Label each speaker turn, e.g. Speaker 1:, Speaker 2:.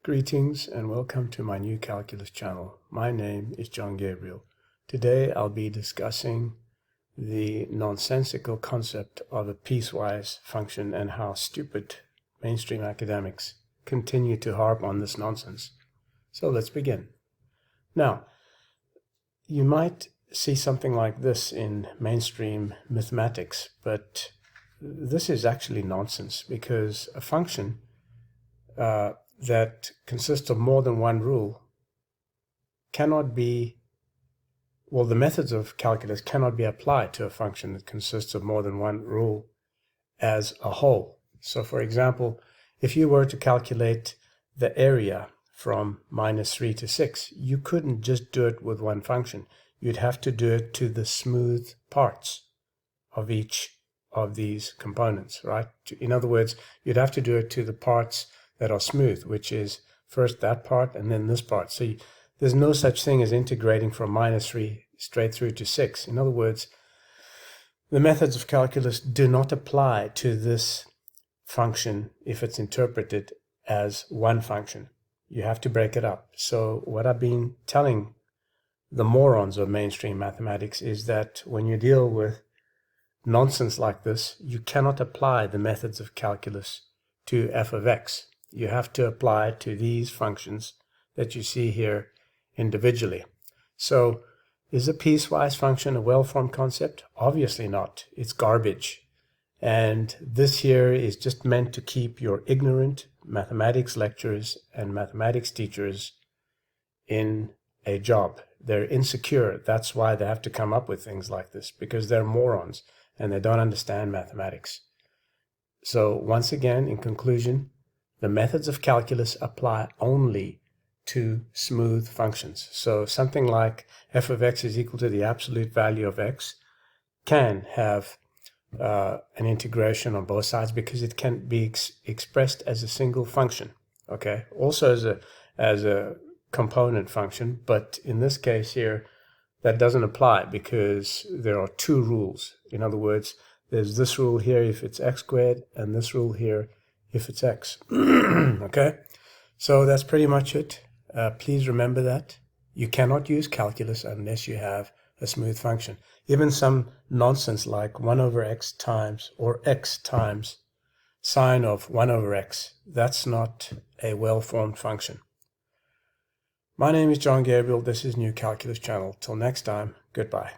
Speaker 1: Greetings and welcome to my new calculus channel. My name is John Gabriel. Today I'll be discussing the nonsensical concept of a piecewise function and how stupid mainstream academics continue to harp on this nonsense. So let's begin. Now, you might see something like this in mainstream mythmatics, but this is actually nonsense because a function that consists of more than one rule cannot be, well, the methods of calculus cannot be applied to a function that consists of more than one rule as a whole. So, for example, if you were to calculate the area from -3 to 6, you couldn't just do it with one function. You'd have to do it to the smooth parts of each of these components, right? In other words, you'd have to do it to the parts that are smooth, which is first that part and then this part. So there's no such thing as integrating from -3 straight through to 6. In other words, the methods of calculus do not apply to this function if it's interpreted as one function. You have to break it up. So what I've been telling the morons of mainstream mathematics is that when you deal with nonsense like this, you cannot apply the methods of calculus to f of x. You have to apply it to these functions that you see here individually. So is a piecewise function a well-formed concept? Obviously not. It's garbage. And this here is just meant to keep your ignorant mathematics lecturers and mathematics teachers in a job. They're insecure. That's why they have to come up with things like this, because they're morons and they don't understand mathematics. So once again, in conclusion, the methods of calculus apply only to smooth functions. So something like f of x is equal to the absolute value of x can have an integration on both sides because it can be expressed as a single function. Okay, also as a component function, but in this case here, that doesn't apply because there are two rules. In other words, there's this rule here if it's x squared, and this rule here if it's x. Okay, so that's pretty much it. Please remember that you cannot use calculus unless you have a smooth function. Even some nonsense like 1 over x times or x times sine of 1 over x, that's not a well-formed function. My name is John Gabriel. This is New Calculus Channel. Till next time, goodbye.